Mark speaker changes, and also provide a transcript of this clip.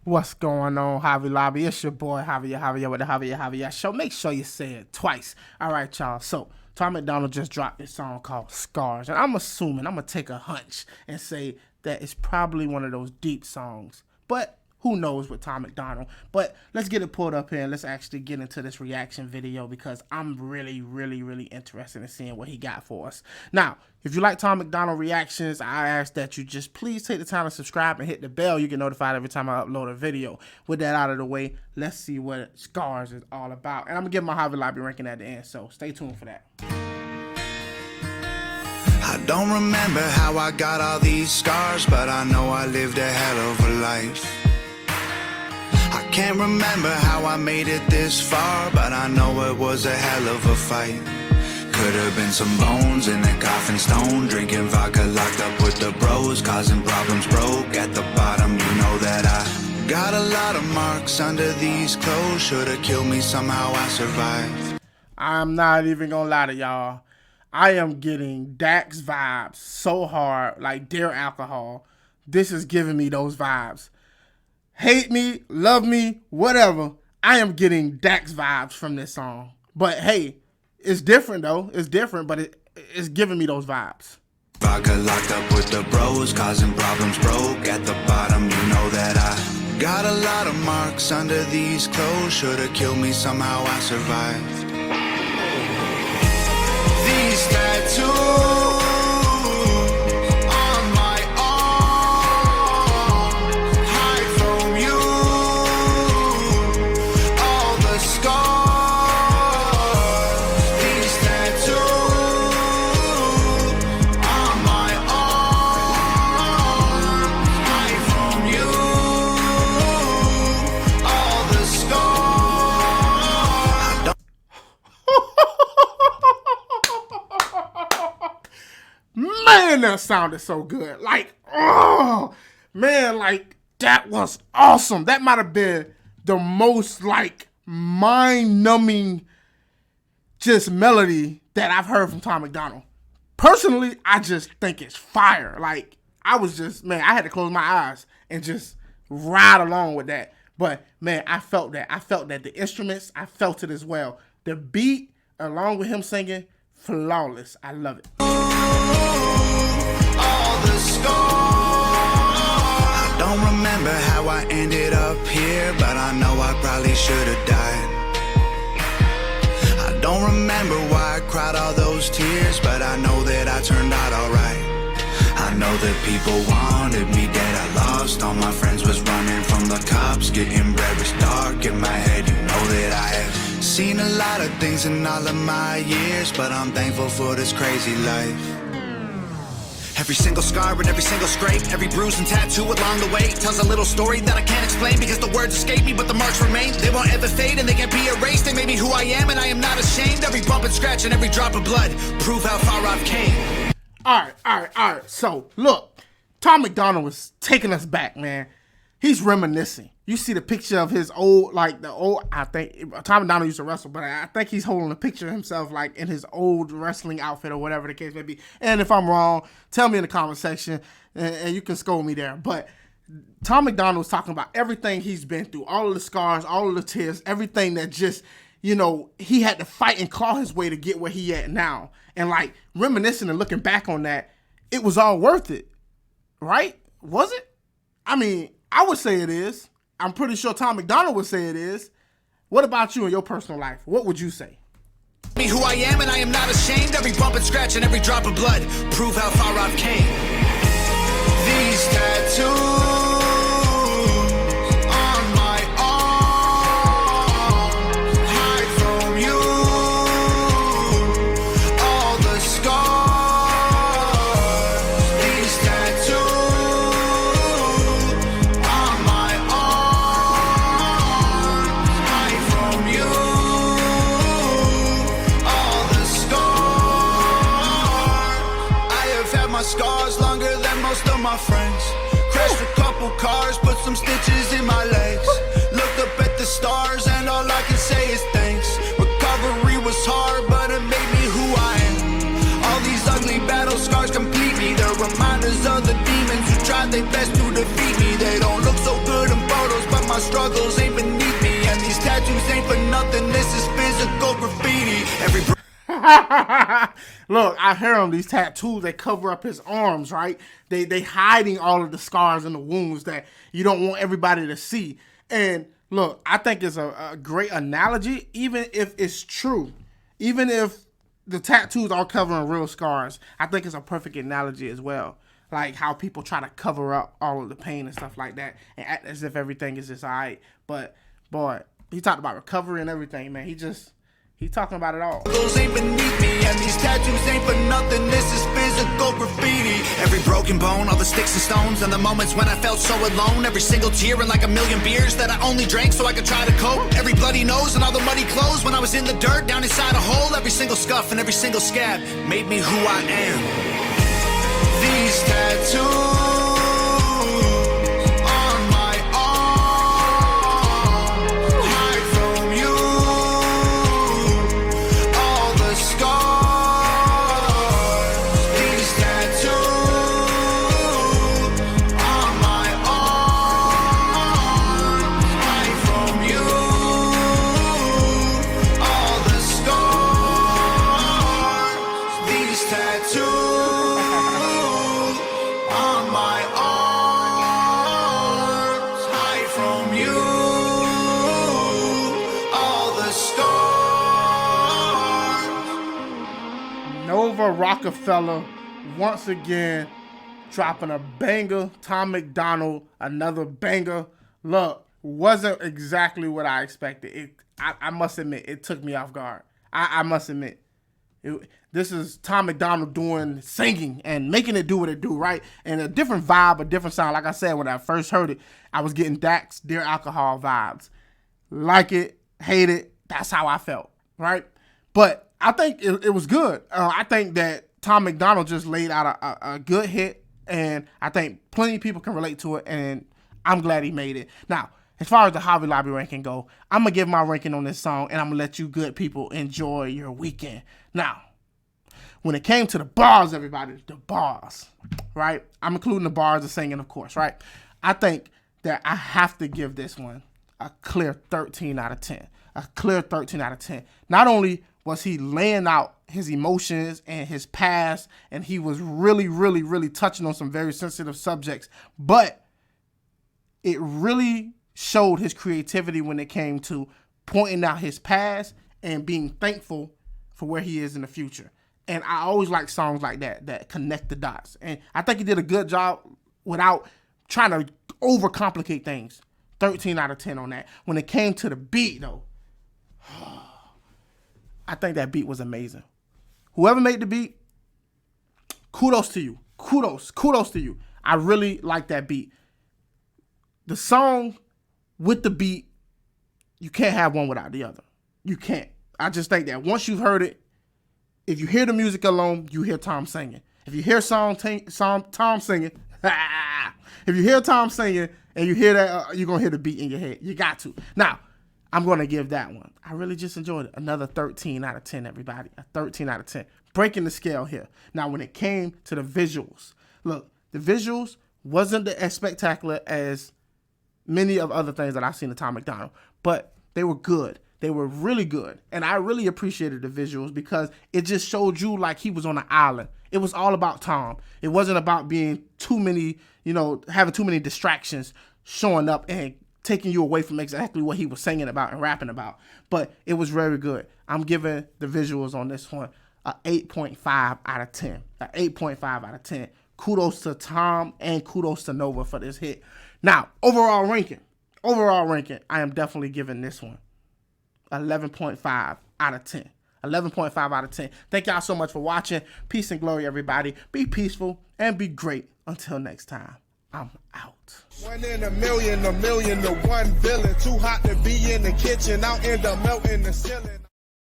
Speaker 1: What's going on, Javi Lobby? It's your boy Javier with the Javier Show. Make sure you say it twice. All right, y'all. So Tom Macdonald just dropped this song called Scars, and I'm assuming, I'm gonna take a hunch and say that it's probably one of those deep songs, but who knows with Tom Macdonald. But let's get it pulled up here and let's actually get into this reaction video, because I'm really interested in seeing what he got for us. Now, if you like Tom Macdonald reactions, I ask that you just please take the time to subscribe and hit the bell. You get notified every time I upload a video. With that out of the way, let's see what Scars is all about. And I'm going to give my Javi Lobby ranking at the end, so stay tuned for that.
Speaker 2: I don't remember how I got all these scars, but I know I lived a hell of a life. I can't remember how I made it this far, but I know it was a hell of a fight. Could have been some bones in a coffin stone, drinking vodka, locked up with the bros, causing problems, broke at the bottom. You know that I got a lot of marks under these clothes. Should have killed me, somehow I survived.
Speaker 1: I'm not even gonna lie to y'all. I am getting Dax vibes so hard, like Dear Alcohol. This is giving me those vibes. Hate me, love me, whatever. I am getting Dax vibes from this song. But hey, it's different though. It's different, but it's giving me those vibes.
Speaker 2: Vodka, locked up with the bros, causing problems, broke at the bottom. You know that I got a lot of marks under these clothes. Should have killed me, somehow I survived. These tattoos
Speaker 1: Man, that sounded so good. Like, oh, man, like, that was awesome. That might have been the most, like, mind-numbing just melody that I've heard from Tom Macdonald. Personally, I just think it's fire. Like, I was just, man, I had to close my eyes and just ride along with that. But, man, I felt that. I felt that. The instruments, I felt it as well. The beat, along with him singing, flawless. I love it.
Speaker 2: I don't remember how I ended up here, but I know I probably should have died. I don't remember why I cried all those tears, but I know that I turned out alright. I know that people wanted me dead. I lost all my friends, was running from the cops. Getting bread was dark in my head. You know that I have seen a lot of things in all of my years, but I'm thankful for this crazy life. Every single scar and every single scrape, every bruise and tattoo along the way tells a little story that I can't explain, because the words escape me but the marks remain. They won't ever fade and they can't be erased. They made me who I am and I am not ashamed. Every bump and scratch and every drop of blood prove how far I've came.
Speaker 1: All right. So, look, Tom Macdonald was taking us back, man. He's reminiscing. You see the picture of his old, like the old, I think, Tom Macdonald used to wrestle, but I think he's holding a picture of himself like in his old wrestling outfit or whatever the case may be. And if I'm wrong, tell me in the comment section and you can scold me there. But Tom Macdonald was talking about everything he's been through, all of the scars, all of the tears, everything that just, you know, he had to fight and claw his way to get where he at now. And like reminiscing and looking back on that, it was all worth it, right? Was it? I mean, I would say it is. I'm pretty sure Tom Macdonald would say it is. What about you in your personal life? What would you say?
Speaker 2: Me who I am and I am not ashamed. Every bump and scratch and every drop of blood prove how far I've came. These tattoos on my arm hide from you. All the scars. These tattoos on my arm hide from you. All the scars. I have had my scars longer than most of my friends. Crashed a couple cars, put some stitches in my legs. Looked up at the stars and all I can say is thanks. Recovery was hard, but it made me who I am. All these ugly battle scars complete me. They're reminders of the demons who tried their best to defeat me. They don't look so good in photos, but struggles ain't beneath me, and these tattoos ain't for nothing. This is physical graffiti. Every
Speaker 1: Look, I hear him. These tattoos, they cover up his arms, right? They hiding all of the scars and the wounds that you don't want everybody to see. And look, I think it's a great analogy, even if it's true. Even if the tattoos are covering real scars, I think it's a perfect analogy as well. Like how people try to cover up all of the pain and stuff like that and act as if everything is just all right. But, boy, he talked about recovery and everything, man. He's talking about it all.
Speaker 2: Those ain't beneath me, and these tattoos ain't for nothing. This is physical graffiti. Every broken bone, all the sticks and stones, and the moments when I felt so alone. Every single tear and like a million beers that I only drank so I could try to cope. Every bloody nose and all the muddy clothes when I was in the dirt down inside a hole. Every single scuff and every single scab made me who I am. These tattoos
Speaker 1: Rockefeller once again dropping a banger. Tom Macdonald, another banger. Look, wasn't exactly what I expected. I must admit, it took me off guard. I must admit. This is Tom Macdonald doing singing and making it do what it do, right? And a different vibe, a different sound. Like I said, when I first heard it, I was getting Dax, Dear Alcohol vibes. Like it, hate it, that's how I felt, right? But I think it was good. I think that Tom Macdonald just laid out a good hit, and I think plenty of people can relate to it, and I'm glad he made it. Now, as far as the Hobby Lobby ranking go, I'm going to give my ranking on this song, and I'm going to let you good people enjoy your weekend. Now, when it came to the bars, everybody, the bars, right? I'm including the bars of singing, of course, right? I think that I have to give this one a clear 13 out of 10. A clear 13 out of 10. Not only was he laying out his emotions and his past, and he was really, really, really touching on some very sensitive subjects, but it really showed his creativity when it came to pointing out his past and being thankful for where he is in the future. And I always like songs like that connect the dots. And I think he did a good job without trying to overcomplicate things. 13 out of 10 on that. When it came to the beat, though, I think that beat was amazing. Whoever made the beat, kudos to you. Kudos to you. I really like that beat. The song with the beat, you can't have one without the other. You can't. I just think that once you've heard it, if you hear the music alone, you hear Tom singing. If you hear Tom singing, if you hear Tom singing and you hear that, you're going to hear the beat in your head. You got to. Now, I'm going to give that one. I really just enjoyed it. Another 13 out of 10, everybody. A 13 out of 10. Breaking the scale here. Now, when it came to the visuals, look, the visuals wasn't as spectacular as many of other things that I've seen of Tom Macdonald, but they were good. They were really good. And I really appreciated the visuals because it just showed you like he was on an island. It was all about Tom. It wasn't about being too many, having too many distractions showing up and taking you away from exactly what he was singing about and rapping about. But it was very good. I'm giving the visuals on this one a 8.5 out of 10. A 8.5 out of 10. Kudos to Tom and kudos to Nova for this hit. Now, overall ranking, I am definitely giving this one 11.5 out of 10. 11.5 out of 10. Thank y'all so much for watching. Peace and glory, everybody. Be peaceful and be great. Until next time, I'm out.
Speaker 3: 1 in a million to 1 villain. Too hot to be in the kitchen. I'll end up melting the ceiling.